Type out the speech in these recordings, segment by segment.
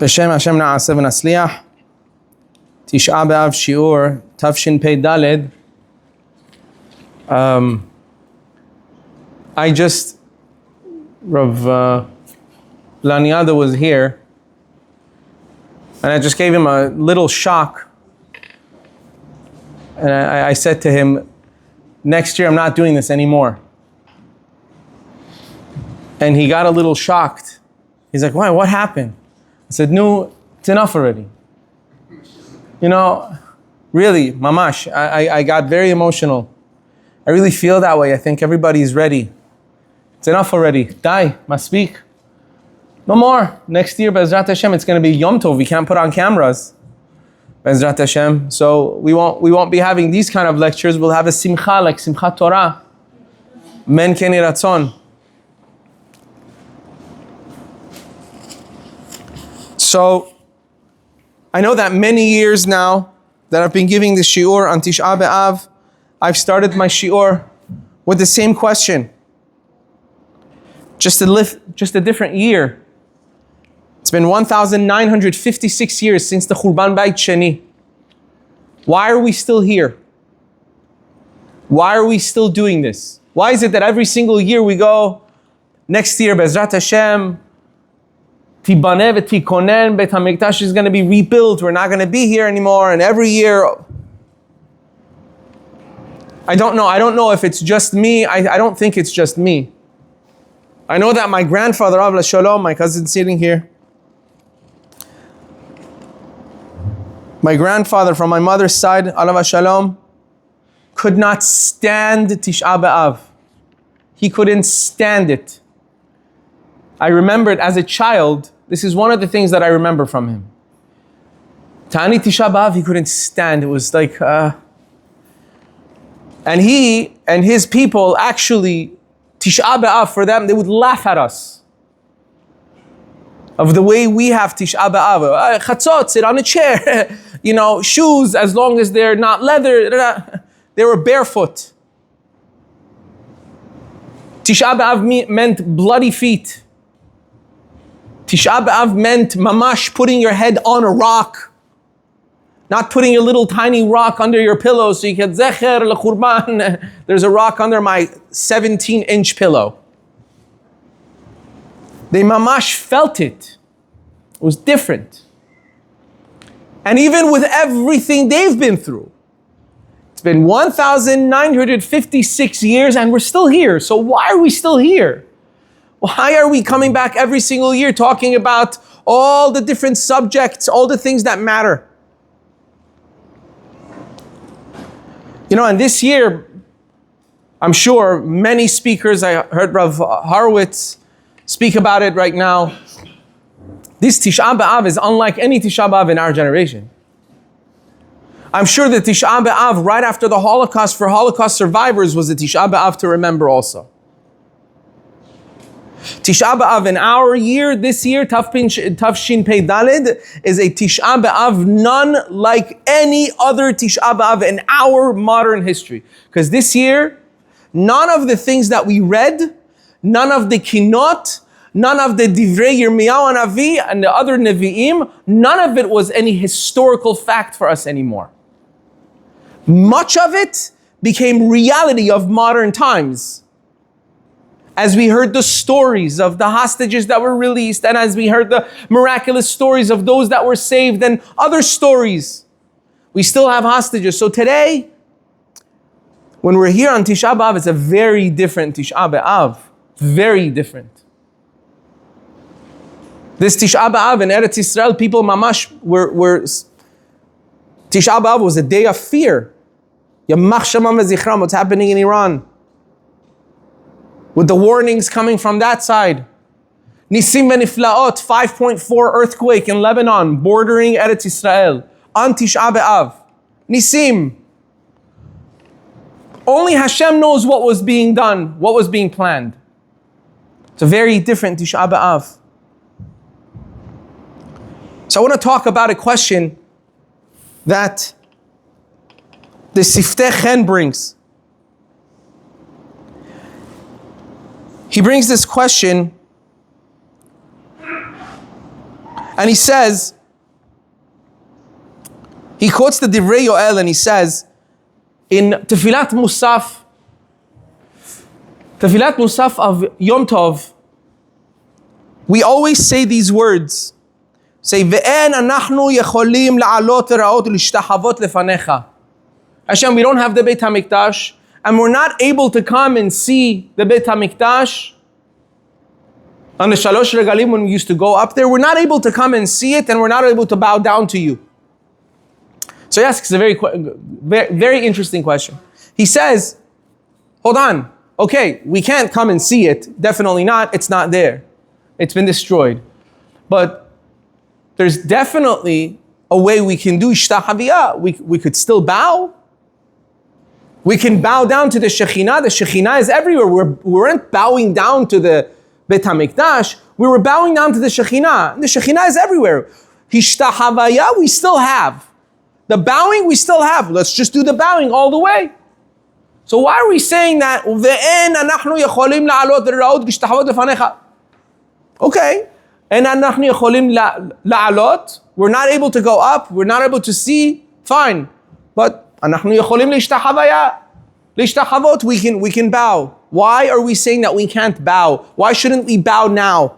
בשם השם נעשה ונצליח. תשעה באב שיעור תשפ"ד. I just, Rav Laniada was here, and I just gave him a little shock. And I said to him, next year I'm not doing this anymore. And he got a little shocked. He's like, why, what happened? I said, no, it's enough already. You know, really, mamash, I got very emotional. I really feel that way. I think everybody's ready. It's enough already. Dai, maspeak. No more. Next year, Be'ezrat Hashem, it's going to be Yom Tov. We can't put on cameras. Be'ezrat Hashem. So we won't be having these kind of lectures. We'll have a simcha, like Simchat Torah. Men keni ratzon. So I know that many years now that I've been giving the shiur on Tisha B'Av, I've started my shiur with the same question. Just a different year. It's been 1,956 years since the Churban Bayit Sheni. Why are we still here? Why are we still doing this? Why is it that every single year we go, next year, Be'ezrat Hashem, Tibaneh v'tikonen, Beit HaMikdash is going to be rebuilt, we're not going to be here anymore, and every year, I don't know if it's just me, I don't think it's just me. I know that my grandfather, Avla Shalom, my cousin sitting here, my grandfather from my mother's side, Alav Shalom, could not stand Tisha B'Av. He couldn't stand it. I remembered as a child, this is one of the things that I remember from him. Ta'ani Tisha B'Av, he couldn't stand. It was like, and he and his people actually, Tisha B'Av for them, they would laugh at us. Of the way we have Tisha B'Av. Chatzot, sit on a chair. You know, shoes, as long as they're not leather. They were barefoot. Tisha B'Av meant bloody feet. Tisha B'Av meant mamash putting your head on a rock. Not putting a little tiny rock under your pillow so you can zecher l'churban. There's a rock under my 17-inch pillow. They mamash felt it. It was different. And even with everything they've been through, it's been 1,956 years and we're still here. So why are we still here? Why are we coming back every single year talking about all the different subjects, all the things that matter? You know, and this year, I'm sure many speakers, I heard Rav Horowitz speak about it right now. This Tisha B'Av is unlike any Tisha B'Av in our generation. I'm sure that Tisha B'Av right after the Holocaust for Holocaust survivors was a Tisha B'Av to remember also. Tisha B'Av in our year, this year, Tafshin Pei Daled, is a Tisha B'Av none like any other Tisha B'Av in our modern history. Because this year, none of the things that we read, none of the Kinot, none of the Divrei Yirmiyahu Navi and the other Nevi'im, none of it was any historical fact for us anymore. Much of it became reality of modern times. As we heard the stories of the hostages that were released, and as we heard the miraculous stories of those that were saved and other stories, we still have hostages. So today, when we're here on Tisha B'Av, it's a very different Tisha B'Av. Very different. This Tisha B'Av in Eretz Yisrael, people mamash were Tisha B'Av was a day of fear. Yamach Shamam V'Zichram, what's happening in Iran? With the warnings coming from that side. Nisim v'niflaot, 5.4 earthquake in Lebanon, bordering Eretz Yisrael, on Tisha B'Av. Nisim. Only Hashem knows what was being done, what was being planned. It's a very different Tisha B'Av. So I want to talk about a question that the Siftei Chen brings. He brings this question And he says, he quotes the Divrei Yoel and he says, in Tefillat Musaf of Yom Tov, we always say these words. Say, Ve'en anachnu yecholim la'alot v'ra'ot u'lishtachavot lefanecha. Hashem, we don't have the Beit HaMikdash, and we're not able to come and see the Beit HaMikdash. On the Shalosh Regalim, when we used to go up there, we're not able to come and see it, and we're not able to bow down to you. So he asks a very, very interesting question. He says, hold on, okay, we can't come and see it. Definitely not, it's not there. It's been destroyed. But there's definitely a way we can do ishtachaviyah. We could still bow. We can bow down to the Shekhinah. The Shekhinah is everywhere. We weren't bowing down to the Beit HaMikdash. We were bowing down to the Shekhinah. The Shekhinah is everywhere. Ishtachaviyah we still have. The bowing we still have. Let's just do the bowing all the way. So why are we saying that? Ve'en anachnu yecholim la'alot v'ra'ot u'lishtachavot lefanecha. Okay. And anachnu yecholim la'alot. We're not able to go up. We're not able to see. Fine. But anachnu yecholim lishtachavot. We can bow. Why are we saying that we can't bow? Why shouldn't we bow now?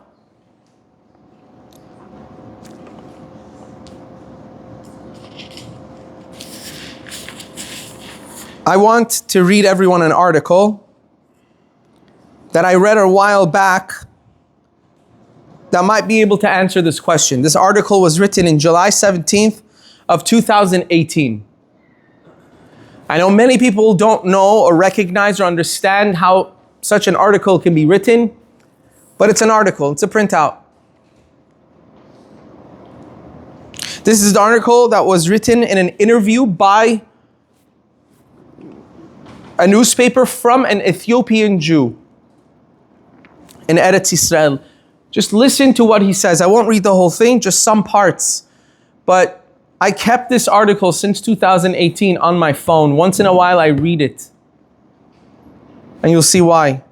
I want to read everyone an article that I read a while back that might be able to answer this question. This article was written in July 17th of 2018. I know many people don't know or recognize or understand how such an article can be written, but it's an article, it's a printout. This is the article that was written in an interview by a newspaper from an Ethiopian Jew in Eretz Israel. Just listen to what he says. I won't read the whole thing, just some parts. But I kept this article since 2018 on my phone. Once in a while I read it. And you'll see why.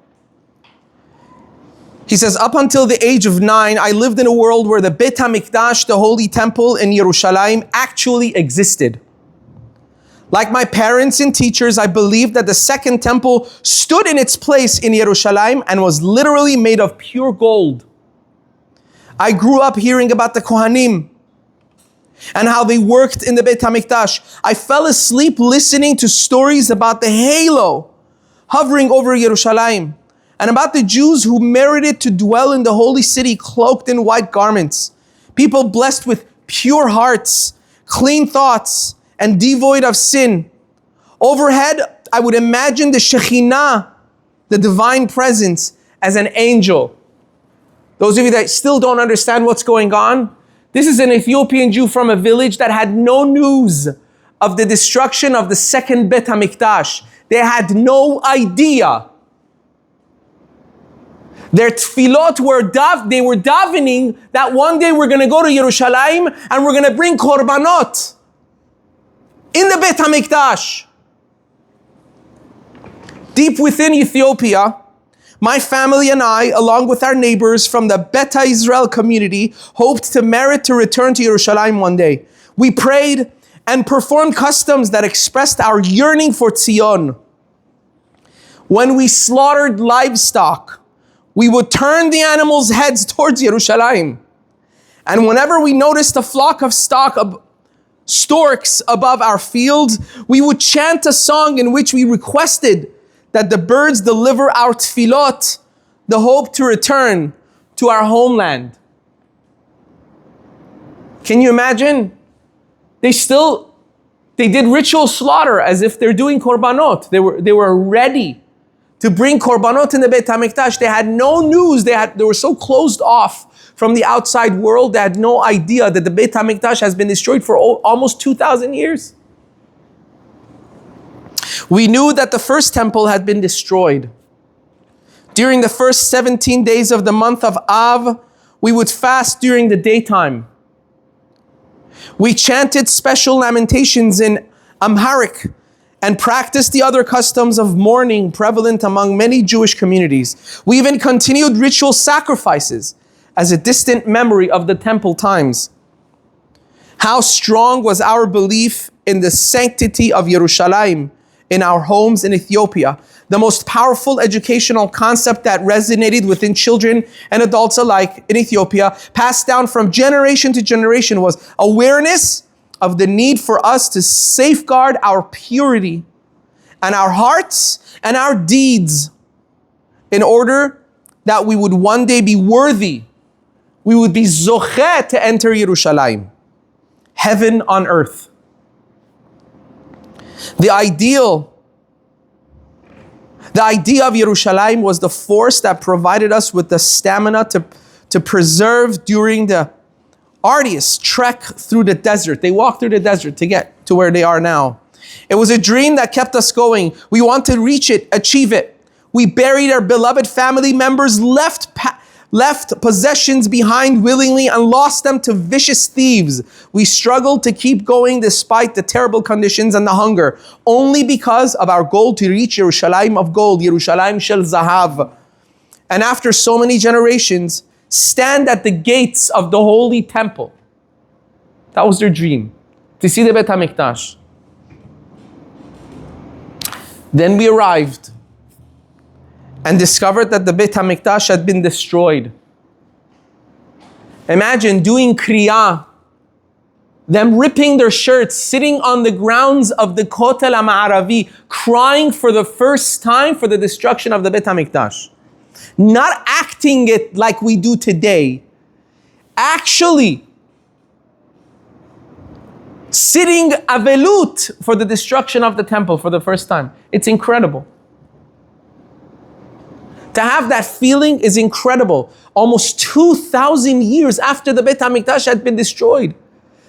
He says, up until the age of 9, I lived in a world where the Beit HaMikdash, the Holy Temple in Yerushalayim, actually existed. Like my parents and teachers, I believed that the second temple stood in its place in Yerushalayim and was literally made of pure gold. I grew up hearing about the Kohanim and how they worked in the Beit HaMikdash. I fell asleep listening to stories about the halo hovering over Yerushalayim and about the Jews who merited to dwell in the holy city cloaked in white garments. People blessed with pure hearts, clean thoughts, and devoid of sin. Overhead, I would imagine the Shekhinah, the divine presence, as an angel. Those of you that still don't understand what's going on, this is an Ethiopian Jew from a village that had no news of the destruction of the second Beit HaMikdash. They had no idea. Their tefillot they were davening that one day we're going to go to Yerushalayim and we're going to bring korbanot in the Beit HaMikdash. Deep within Ethiopia, my family and I, along with our neighbors from the Beta Israel community, hoped to merit to return to Yerushalayim one day. We prayed and performed customs that expressed our yearning for Tzion. When we slaughtered livestock, we would turn the animals' heads towards Yerushalayim. And whenever we noticed a flock of storks above our fields, we would chant a song in which we requested that the birds deliver our tefillot, the hope to return to our homeland. Can you imagine? They did ritual slaughter as if they're doing korbanot. They were ready to bring korbanot in the Beit HaMikdash. They had no news. They were so closed off from the outside world. They had no idea that the Beit HaMikdash has been destroyed for almost 2,000 years. We knew that the first temple had been destroyed. During the first 17 days of the month of Av, we would fast during the daytime. We chanted special lamentations in Amharic and practiced the other customs of mourning prevalent among many Jewish communities. We even continued ritual sacrifices as a distant memory of the temple times. How strong was our belief in the sanctity of Yerushalayim in our homes in Ethiopia. The most powerful educational concept that resonated within children and adults alike in Ethiopia, passed down from generation to generation, was awareness of the need for us to safeguard our purity and our hearts and our deeds in order that we would one day be worthy. We would be zocheh to enter Yerushalayim, heaven on earth. The idea of Yerushalayim was the force that provided us with the stamina to preserve during the arduous trek through the desert. They walked through the desert to get to where they are now. It was a dream that kept us going. We wanted to reach it, achieve it. We buried our beloved family members, left possessions behind willingly, and lost them to vicious thieves. We struggled to keep going despite the terrible conditions and the hunger, only because of our goal to reach Yerushalayim of gold, Yerushalayim shel zahav. And after so many generations, stand at the gates of the holy temple. That was their dream, to see the Beit HaMikdash. Then we arrived and discovered that the Beit HaMikdash had been destroyed. Imagine doing kriyah, them ripping their shirts, sitting on the grounds of the Kotel HaMa'aravi, crying for the first time for the destruction of the Beit HaMikdash. Not acting it like we do today. Actually sitting avelut for the destruction of the temple for the first time. It's incredible. To have that feeling is incredible. Almost 2,000 years after the Beit HaMikdash had been destroyed.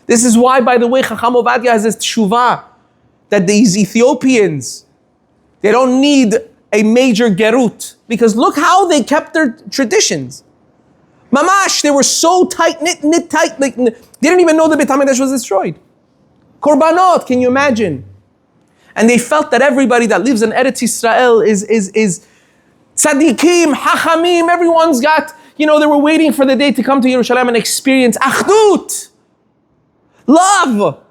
This is why, by the way, Chacham Ovadia has this teshuvah that these Ethiopians, they don't need a major gerut, because look how they kept their traditions. Mamash, they were so knit tight, like they didn't even know the Beit HaMikdash was destroyed. Korbanot, can you imagine? And they felt that everybody that lives in Eretz Yisrael is tzaddikim, hachamim, everyone's got, they were waiting for the day to come to Yerushalayim and experience achdut, love,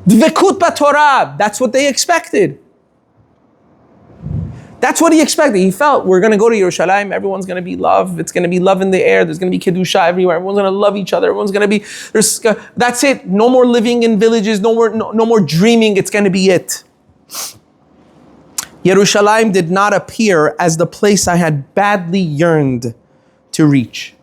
dvekut b'Torah. That's what they expected. That's what he expected. He felt, we're going to go to Yerushalayim, everyone's going to be love, it's going to be love in the air, there's going to be kedusha everywhere, everyone's going to love each other, everyone's going to be, that's it. No more living in villages, no more dreaming, it's going to be it. Yerushalayim did not appear as the place I had badly yearned to reach.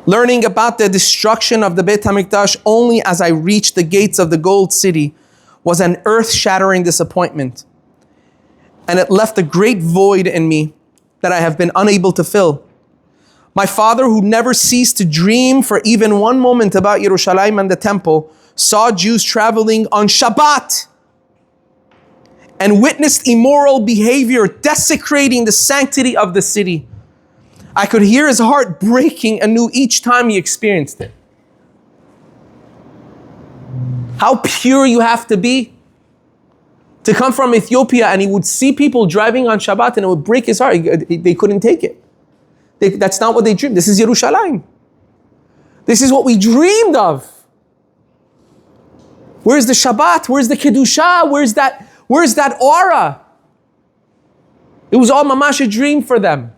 Learning about the destruction of the Beit HaMikdash only as I reached the gates of the Gold City was an earth-shattering disappointment. And it left a great void in me that I have been unable to fill. My father, who never ceased to dream for even one moment about Yerushalayim and the temple, saw Jews traveling on Shabbat and witnessed immoral behavior desecrating the sanctity of the city. I could hear his heart breaking anew each time he experienced it. How pure you have to be to come from Ethiopia, and he would see people driving on Shabbat and it would break his heart. They couldn't take it. That's not what they dreamed. This is Yerushalayim. This is what we dreamed of. Where's the Shabbat? Where's the Kedusha? Where's that aura? It was all mamash a dream for them.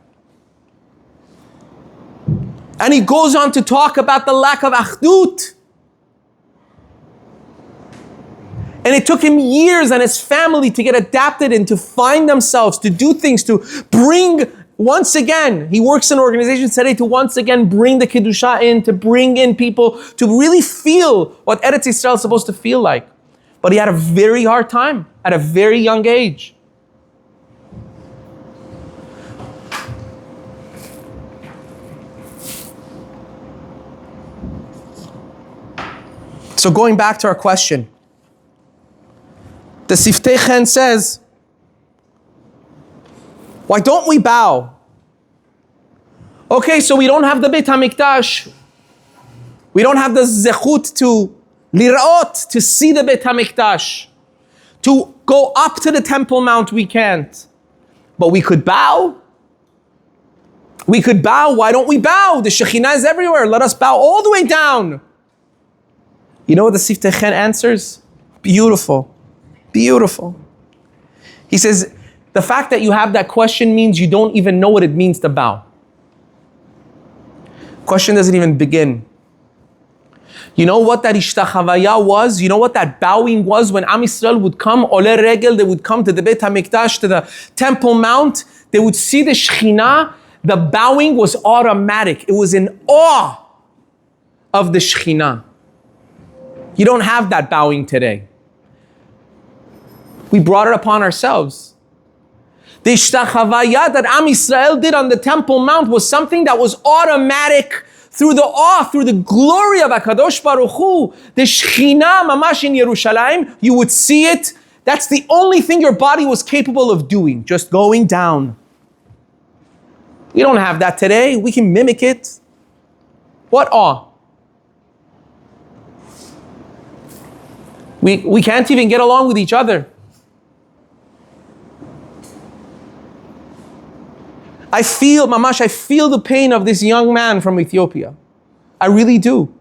And he goes on to talk about the lack of achdut. And it took him years and his family to get adapted and to find themselves, to do things, to bring, once again, he works in organizations today to once again bring the Kedusha in, to bring in people, to really feel what Eretz Yisrael is supposed to feel like. But he had a very hard time at a very young age. So going back to our question, the Siftei Chen says, why don't we bow? Okay, so we don't have the Beit HaMikdash. We don't have the zechut to lirot, to see the Beit HaMikdash. To go up to the Temple Mount, we can't. But we could bow. We could bow. Why don't we bow? The Shekhinah is everywhere. Let us bow all the way down. You know what the Siftei Chen answers? Beautiful. Beautiful. He says, the fact that you have that question means you don't even know what it means to bow. Question doesn't even begin. You know what that ishtachavaya was? You know what that bowing was when Am Yisrael would come, Oleh Regel, they would come to the Beit HaMikdash, to the Temple Mount, they would see the Shekhinah. The bowing was automatic. It was in awe of the Shekhinah. You don't have that bowing today. We brought it upon ourselves. The ishtachavaya that Am Yisrael did on the Temple Mount was something that was automatic through the awe, through the glory of HaKadosh Baruch Hu. The Shekhinah mamash in Yerushalayim, you would see it. That's the only thing your body was capable of doing, just going down. We don't have that today. We can mimic it. What awe? We can't even get along with each other. I feel the pain of this young man from Ethiopia. I really do.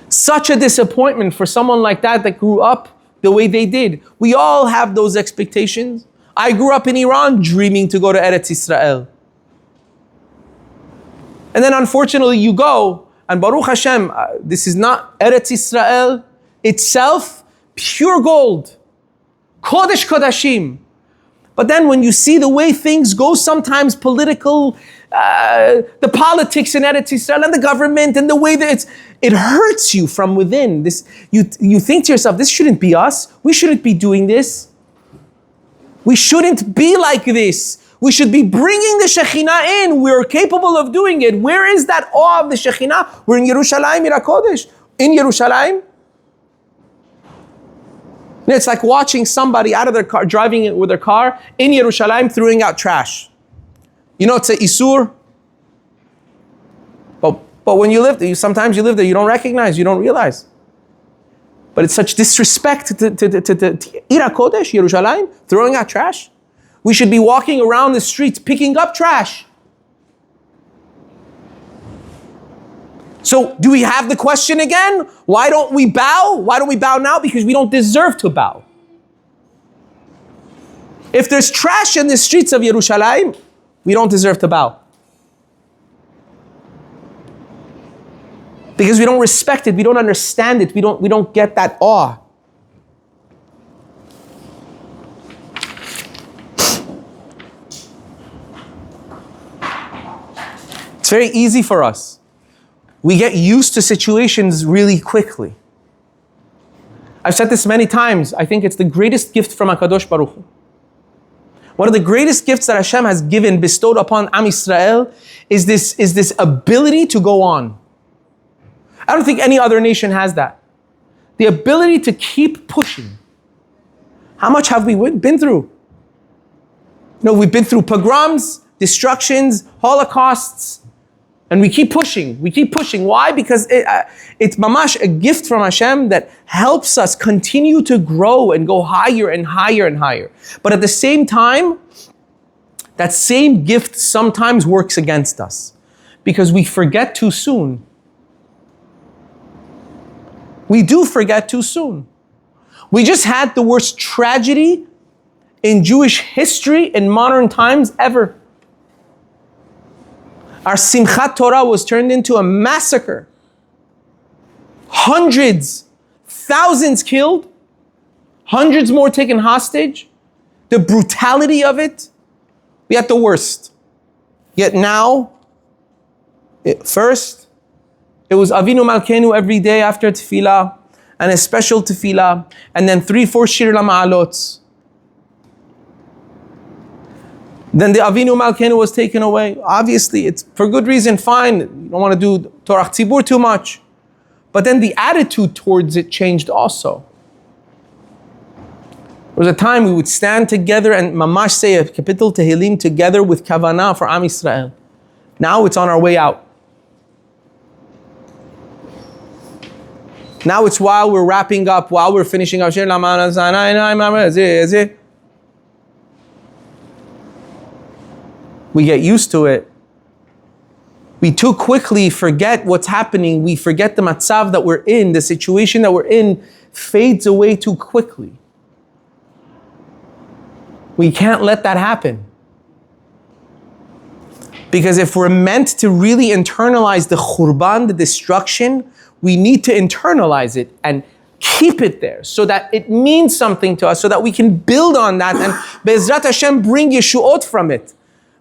Such a disappointment for someone like that grew up the way they did. We all have those expectations. I grew up in Iran dreaming to go to Eretz Israel. And then unfortunately you go, and Baruch Hashem, this is not Eretz Israel itself, pure gold. Kodesh Kodashim. But then when you see the way things go, sometimes political, the politics in Eretz Israel and the government and the way that it hurts you from within. You think to yourself, this shouldn't be us. We shouldn't be doing this. We shouldn't be like this. We should be bringing the Shekhinah in. We're capable of doing it. Where is that awe of the Shekhinah? We're in Yerushalayim, Ir HaKodesh. In Yerushalayim. It's like watching somebody out of their car, driving it with their car in Yerushalayim, throwing out trash. You know, it's a isur. But when you live there, sometimes you live there, you don't recognize, you don't realize. But it's such disrespect to Ir HaKodesh, Yerushalayim, throwing out trash. We should be walking around the streets picking up trash. So do we have the question again? Why don't we bow? Why don't we bow now? Because we don't deserve to bow. If there's trash in the streets of Yerushalayim, we don't deserve to bow. Because we don't respect it, we don't understand it, we don't get that awe. It's very easy for us. We get used to situations really quickly. I've said this many times. I think it's the greatest gift from HaKadosh Baruch Hu. One of the greatest gifts that Hashem has given, bestowed upon Am Yisrael, is this ability to go on. I don't think any other nation has that. The ability to keep pushing. How much have we been through? We've been through pogroms, destructions, holocausts, and we keep pushing. We keep pushing. Why? Because it's mamash, a gift from Hashem that helps us continue to grow and go higher and higher and higher. But at the same time, that same gift sometimes works against us because we forget too soon. We do forget too soon. We just had the worst tragedy in Jewish history in modern times ever. Our Simchat Torah was turned into a massacre. Hundreds, thousands killed, hundreds more taken hostage. The brutality of it, we had the worst. Yet now, first, it was Avinu Malkeinu every day after tefillah, and a special tefillah, and then 3-4 Shir LaMa'alot. Then the Avinu Malkeinu was taken away. Obviously, it's for good reason, fine. You don't want to do Torah Tzibur too much. But then the attitude towards it changed also. There was a time we would stand together and mamash say a capital Tehillim together with Kavanah for Am Yisrael. Now it's on our way out. Now it's while we're wrapping up, while we're finishing our Shir We get used to it. We too quickly forget what's happening. We forget the matzav that we're in, the situation that we're in fades away too quickly. We can't let that happen. Because if we're meant to really internalize the khurban, the destruction, we need to internalize it and keep it there so that it means something to us, so that we can build on that and Be'ezrat Hashem bring Yeshuot from it.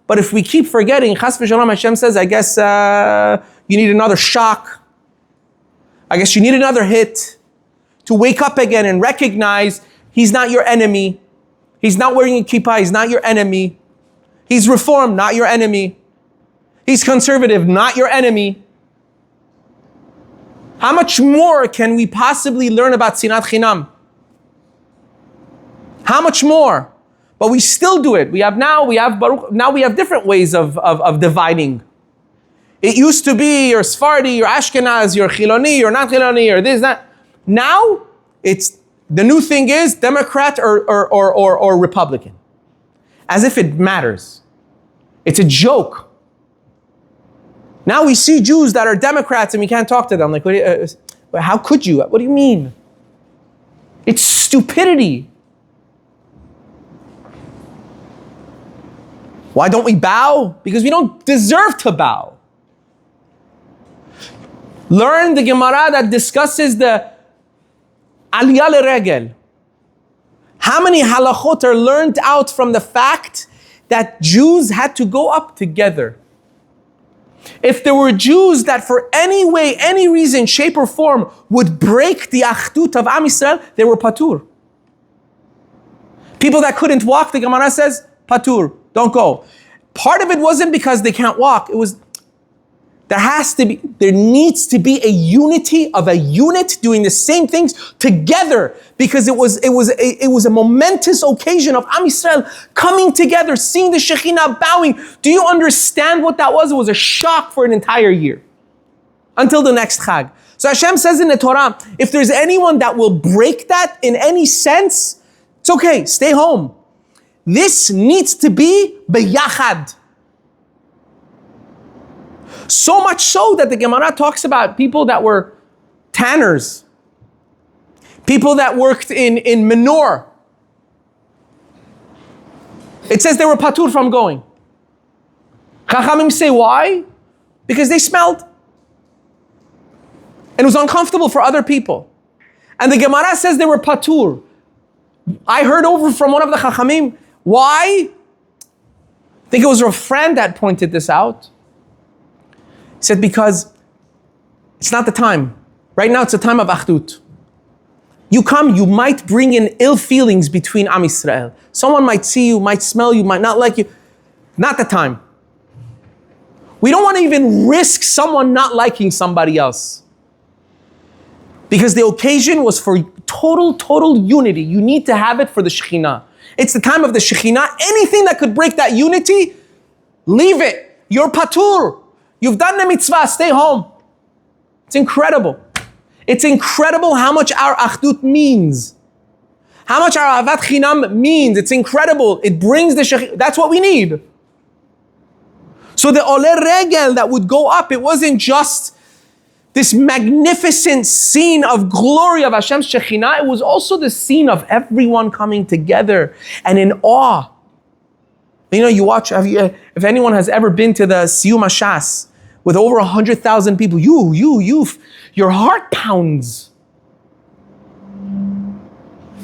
But if we keep forgetting, Chas v'Shalom, Hashem says, I guess you need another shock. I guess you need another hit to wake up again and recognize He's not your enemy. He's not wearing a kippah, He's not your enemy. He's reformed, not your enemy. He's conservative, not your enemy. How much more can we possibly learn about Sinat Chinam? How much more? But we still do it. We have different ways of dividing. It used to be you're Sephardi, you're Ashkenaz, you're Chiloni, you're not Chiloni, or this, that. Now, the new thing is Democrat or Republican. As if it matters. It's a joke. Now we see Jews that are Democrats and we can't talk to them. Like, how could you? What do you mean? It's stupidity. Why don't we bow? Because we don't deserve to bow. Learn the Gemara that discusses the Aliyah L'Regel. How many halachot are learned out from the fact that Jews had to go up together? If there were Jews that for any way, any reason, shape or form would break the achdut of Am Yisrael, they were patur. People that couldn't walk, the Gemara says, patur, don't go. Part of it wasn't because they can't walk. It was, there needs to be a unity of a unit doing the same things together, because it was a momentous occasion of Am Yisrael coming together, seeing the Shekhinah bowing. Do you understand what that was? It was a shock for an entire year until the next Chag. So Hashem says in the Torah, if there's anyone that will break that in any sense, it's okay, stay home. This needs to be beyachad. So much so that the Gemara talks about people that were tanners, people that worked in manure. It says they were patur from going. Chachamim say why? Because they smelled. And it was uncomfortable for other people. And the Gemara says they were patur. I heard over from one of the Chachamim, why? I think it was a friend that pointed this out. He said, because it's not the time. Right now it's a time of achdut. You come, you might bring in ill feelings between Am Yisrael. Someone might see you, might smell you, might not like you. Not the time. We don't want to even risk someone not liking somebody else. Because the occasion was for total unity. You need to have it for the Shekhinah. It's the time of the Shekhinah. Anything that could break that unity, leave it. You're patur. You've done the mitzvah, stay home. It's incredible. It's incredible how much our achdut means. How much our avat chinam means. It's incredible. It brings the shekhinah. That's what we need. So the ole regel that would go up, it wasn't just this magnificent scene of glory of Hashem's Shekhinah. It was also the scene of everyone coming together and in awe. You know, you watch, if anyone has ever been to the Siyum HaShas, with over 100,000 people, your heart pounds.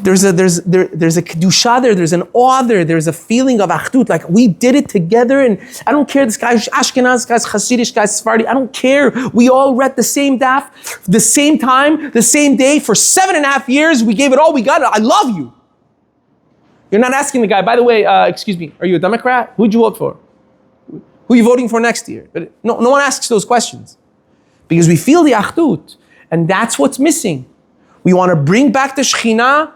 There's a kedusha there, there's an awe there, there's a feeling of achdut, like we did it together, and I don't care, this guy's Ashkenaz, this guy's Hasidic, this guy's Sephardi, I don't care. We all read the same daf, the same time, the same day, for 7.5 years, we gave it all we got, I love you. You're not asking the guy, by the way, excuse me, are you a Democrat? Who'd you vote for? Who are you voting for next year? But no one asks those questions. Because we feel the achdut, and that's what's missing. We want to bring back the Shekhinah.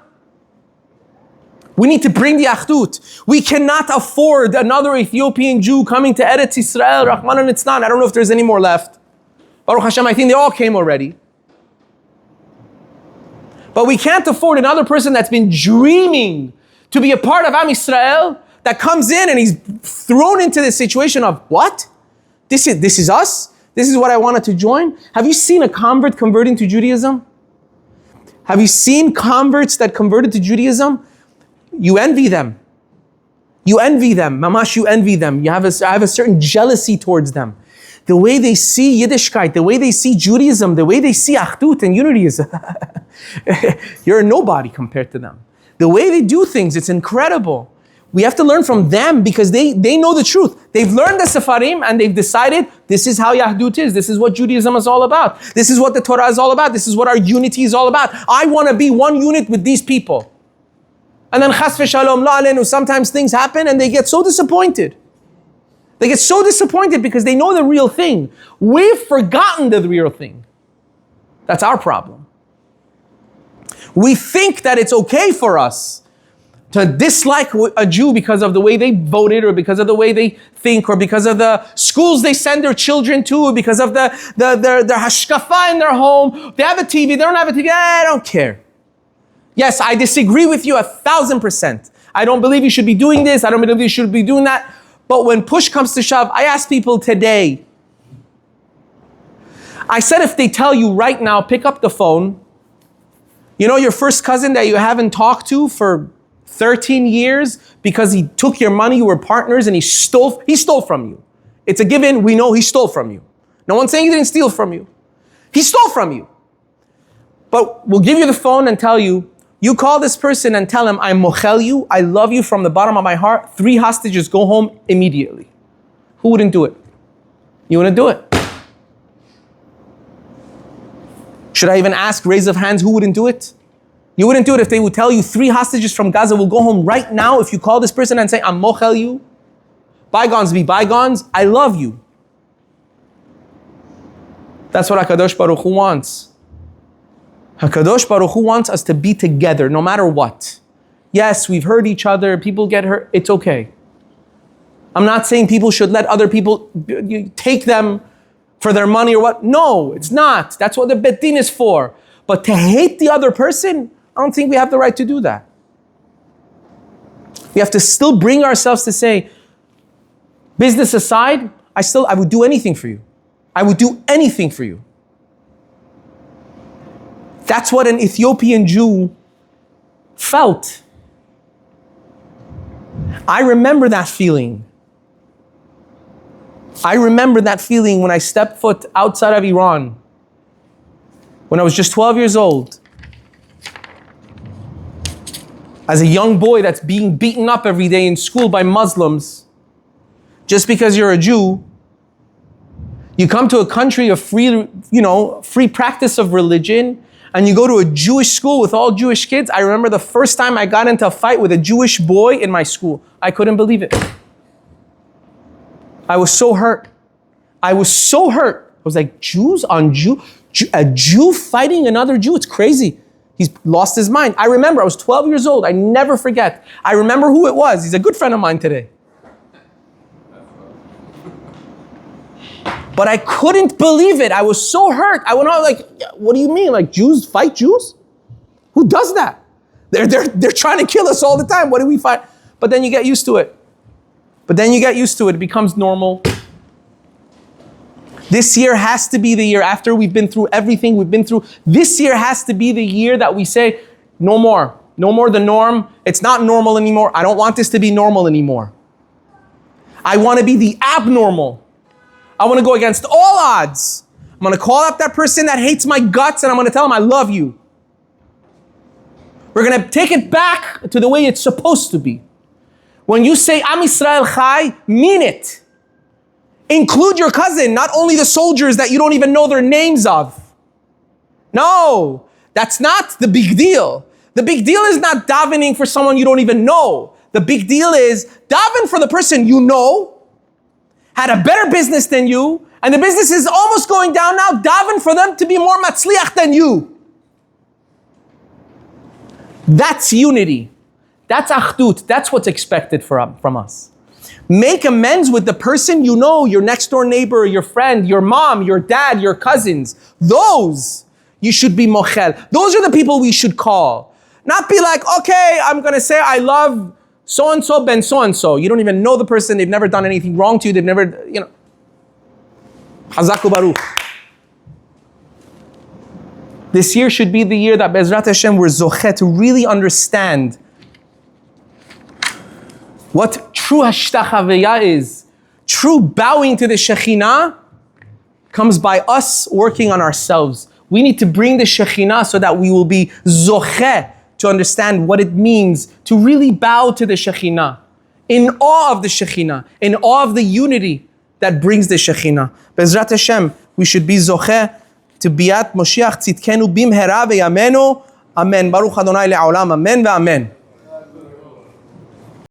We need to bring the achdut. We cannot afford another Ethiopian Jew coming to Eretz Yisrael, Rahman and Itznan. I don't know if there's any more left. Baruch Hashem, I think they all came already. But we can't afford another person that's been dreaming to be a part of Am Yisrael, that comes in and he's thrown into this situation of, what? This is us? This is what I wanted to join? Have you seen a convert converting to Judaism? Have you seen converts that converted to Judaism? You envy them. You envy them. Mamash, you envy them. I have a certain jealousy towards them. The way they see Yiddishkeit, the way they see Judaism, the way they see Achdut and unity is, you're a nobody compared to them. The way they do things, it's incredible. We have to learn from them because they know the truth. They've learned the Sefarim and they've decided this is how Yahdut is. This is what Judaism is all about. This is what the Torah is all about. This is what our unity is all about. I want to be one unit with these people. And then chas v'shalom la alenu, sometimes things happen and they get so disappointed. They get so disappointed because they know the real thing. We've forgotten the real thing. That's our problem. We think that it's okay for us to dislike a Jew because of the way they voted or because of the way they think or because of the schools they send their children to or because of their hashkafa in their home. They have a TV, they don't have a TV, I don't care. Yes, I disagree with you 1,000%. I don't believe you should be doing this, I don't believe you should be doing that. But when push comes to shove, I ask people today, I said if they tell you right now, pick up the phone, you know your first cousin that you haven't talked to for 13 years because he took your money, you were partners, and he stole from you. It's a given, we know he stole from you. No one's saying he didn't steal from you. He stole from you. But we'll give you the phone and tell you, you call this person and tell him, I mochel you, I love you from the bottom of my heart, 3 hostages, go home immediately. Who wouldn't do it? You wouldn't do it. Should I even ask, raise of hands, who wouldn't do it? You wouldn't do it if they would tell you 3 hostages from Gaza will go home right now if you call this person and say, I'm mochel you. Bygones be bygones, I love you. That's what HaKadosh Baruch Hu wants. HaKadosh Baruch Hu wants us to be together no matter what. Yes, we've hurt each other, people get hurt, it's okay. I'm not saying people should let other people take them for their money or what. No, it's not. That's what the Bet Din is for. But to hate the other person, I don't think we have the right to do that. We have to still bring ourselves to say, business aside, I would do anything for you. I would do anything for you. That's what an Ethiopian Jew felt. I remember that feeling. I remember that feeling when I stepped foot outside of Iran, when I was just 12 years old. As a young boy that's being beaten up every day in school by Muslims, just because you're a Jew, you come to a country of free practice of religion, and you go to a Jewish school with all Jewish kids. I remember the first time I got into a fight with a Jewish boy in my school. I couldn't believe it. I was so hurt. I was like, Jews on Jew? A Jew fighting another Jew? It's crazy. He's lost his mind. I remember, I was 12 years old. I never forget. I remember who it was. He's a good friend of mine today. But I couldn't believe it. I was so hurt. I went out like, what do you mean? Like Jews fight Jews? Who does that? They're trying to kill us all the time. What do we fight? But then you get used to it. It becomes normal. This year has to be the year after we've been through everything we've been through. This year has to be the year that we say, no more. No more the norm. It's not normal anymore. I don't want this to be normal anymore. I want to be the abnormal. I want to go against all odds. I'm going to call up that person that hates my guts and I'm going to tell him I love you. We're going to take it back to the way it's supposed to be. When you say Am Yisrael Chai, mean it. Include your cousin, not only the soldiers that you don't even know their names of. No, that's not the big deal. The big deal is not davening for someone you don't even know. The big deal is daven for the person you know, had a better business than you, and the business is almost going down now. Daven for them to be more matzliach than you. That's unity. That's achdut. That's what's expected from us. Make amends with the person you know, your next door neighbor, your friend, your mom, your dad, your cousins. Those you should be mochel. Those are the people we should call. Not be like, okay, I'm going to say I love So-and-so ben so-and-so. You don't even know the person. They've never done anything wrong to you. They've never, Hazaku Baruch. This year should be the year that Be'ezrat Hashem we're zocheh to really understand what true hashtachaviyah is. True bowing to the Shekhinah comes by us working on ourselves. We need to bring the Shekhinah so that we will be zocheh to understand what it means to really bow to the Shekhinah, in awe of the Shekhinah, in awe of the unity that brings the Shekhinah. Be'ezrat Hashem, we should be zocheh to biat Moshiach tzidkenu bimhera v'yamenu. Amen. Baruch Adonai le'olam. Amen ve'amen.